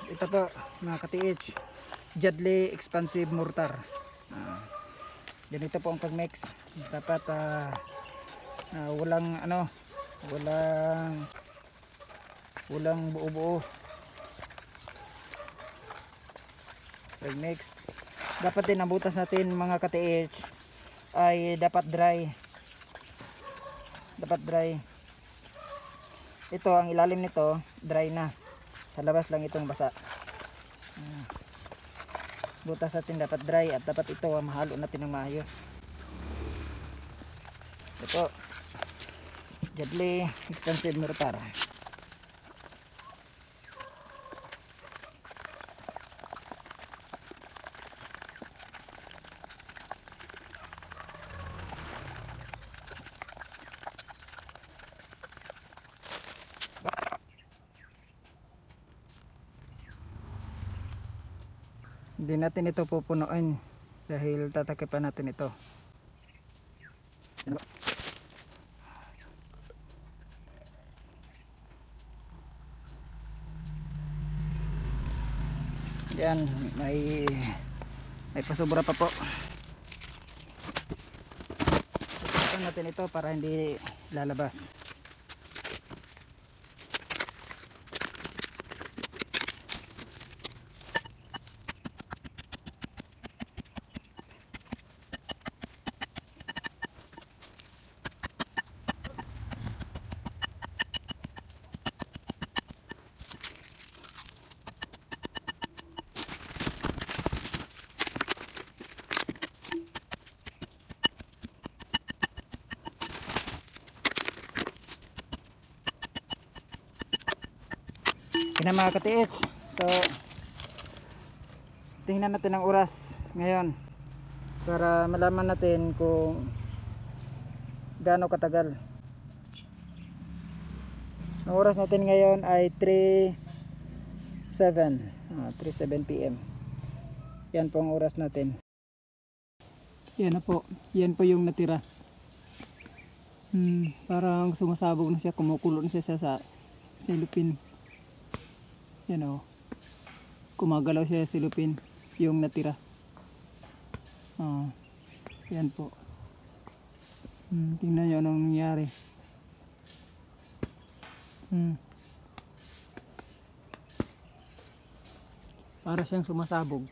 ito po mga ka-TH, Jadley Expansive Mortar. Ganito po ang pag-mix. Dapat walang walang buo-buo. Pag-mix. Dapat din ang butas natin mga ka-TH ay dapat dry. Dapat dry. Ito ang ilalim nito, dry na. Sa labas lang itong basa. Butas natin dapat dry at dapat ito mahalo natin ng maayos. Ito Jadley Expansive Mortar. Hindi natin ito pupunuin dahil tatakipan natin ito. Yan, may pasobra pa po. Tatakipan natin ito para hindi lalabas. Yan mga ka-TH. So tingnan natin ang oras ngayon para malaman natin kung gaano katagal. Ang oras natin ngayon ay 3:07 PM. Yan po ang oras natin. Yan na po. Yan po yung natira. Parang sumasabog na siya, kumukulo na siya sa silupin. Yan o, kumagalaw siya sa silupin yung natira. Yan po. Tingnan nyo anong nangyari. Para siyang sumasabog.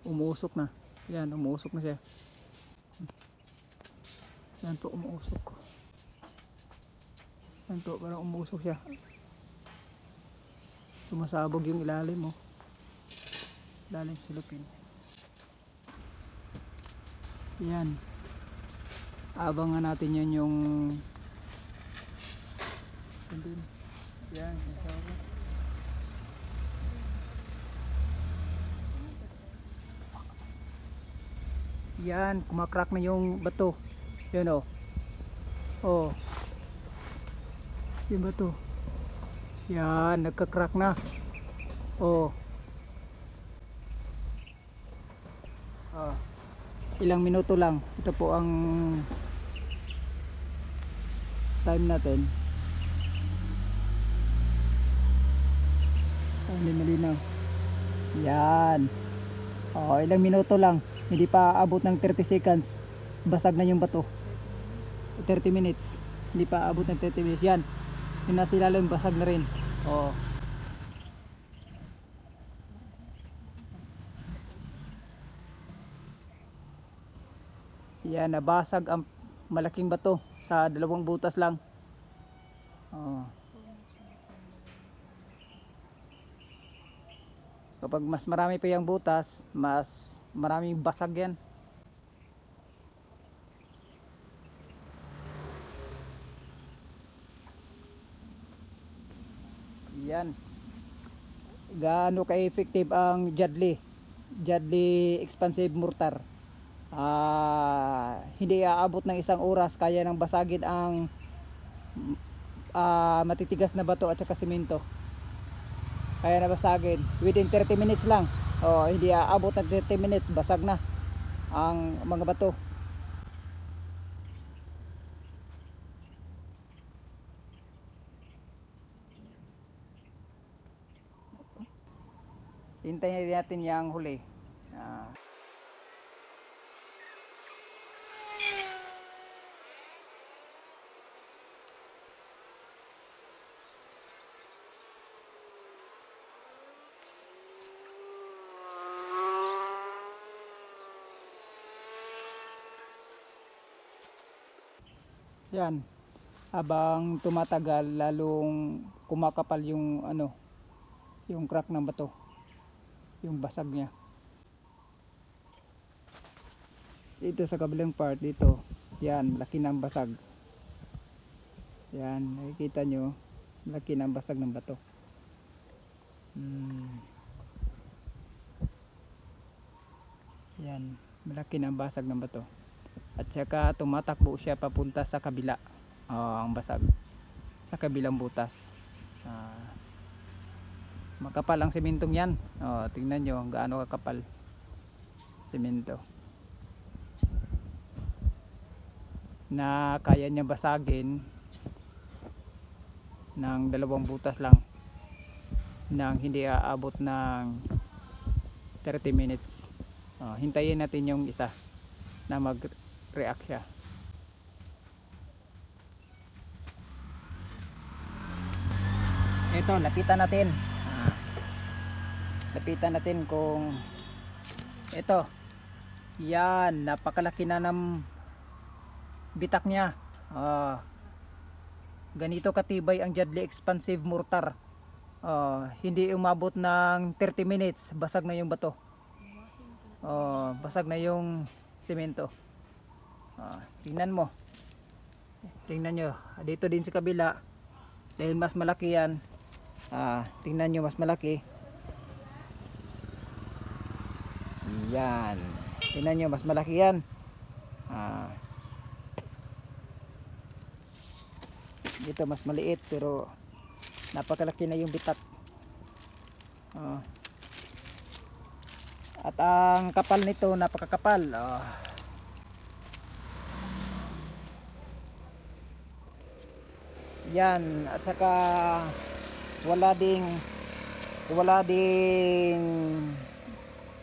Umuusok na. Yan, umuusok na siya. Yan po, umuusok. Yan po, parang umuusok siya. Sumasabog yung ilalim mo. Ilalim silupin. Yan. Abangan natin yan yung yan. Yan, kumakrak na yung bato. Yan o. Yung bato. Yan, nagkakrak na. Ilang minuto lang. Ito po ang time natin. Hindi malinaw. Yan. Ilang minuto lang. Hindi pa abot ng 30 seconds. Basag na yung bato. 30 minutes. Hindi pa abot ng 30 minutes. Yan. Yung nasa ilalim basag na rin. Yan, nabasag ang malaking bato sa 2 butas lang. Kapag mas marami pa yung butas, mas maraming basag yan. Yan. Gaano ka-effective ang Jadley Expansive Mortar. Hindi aabot ng 1 oras, kaya nang basagin ang matitigas na bato at saka simento. Kaya nabasagin within 30 minutes lang. Hindi aabot ng 30 minutes, basag na ang mga bato. Hintayin natin yung huli. Ah. Yan, habang tumatagal lalong kumakapal yung ano, yung crack ng bato, yung basag niya. Dito sa kabilang part dito, yan, laki ng basag. Yan, nakikita nyo, laki ng basag ng bato. Yan, malaki ng basag ng bato. At saka tumatakbo siya papunta sa kabila, ang basag sa kabilang butas. Makapal ang simentong yan. Tingnan nyo gaano kakapal simento na kaya niya basagin ng 2 butas lang nang hindi aabot ng 30 minutes. Hintayin natin yung isa na mag-react siya. Ito, lapitan natin. Lapitan natin kung ito. Yan, napakalaki na ng bitak niya. Ganito katibay ang Jadley Expansive Mortar. Hindi umabot ng 30 minutes, basag na yung bato. Basag na yung semento. Tingnan mo. Tingnan nyo. Dito din sa kabila. Dahil mas malaki yan. Tingnan nyo, mas malaki. Yan. Tingnan nyo, mas malaki yan. Dito mas maliit pero napakalaki na yung bitak. At ang kapal nito napakakapal. Yan, at saka wala ding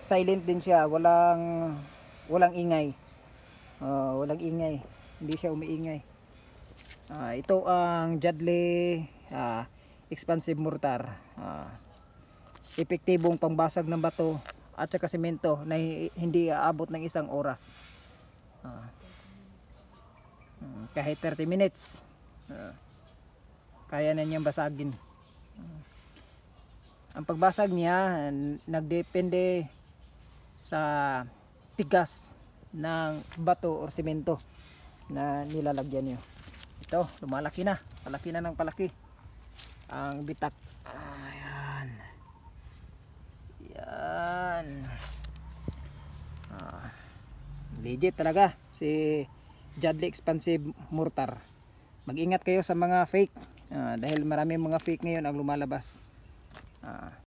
silent din siya, walang ingay. Walang ingay, hindi siya umiingay. Ito ang Jadley Expansive Mortar. Epektibong pangbasag ng bato at saka semento na hindi aabot ng 1 oras. Kahit 30 minutes kaya na niyang basagin. Ang pagbasag niya nagdepende sa tigas ng bato o semento na nilalagyan niyo. Ito, lumalaki na, palaki na ng palaki ang bitak. Ayan. Yan. Legit talaga si Jadley Expansive Mortar. Mag-ingat kayo sa mga fake, dahil marami mga fake ngayon ang lumalabas.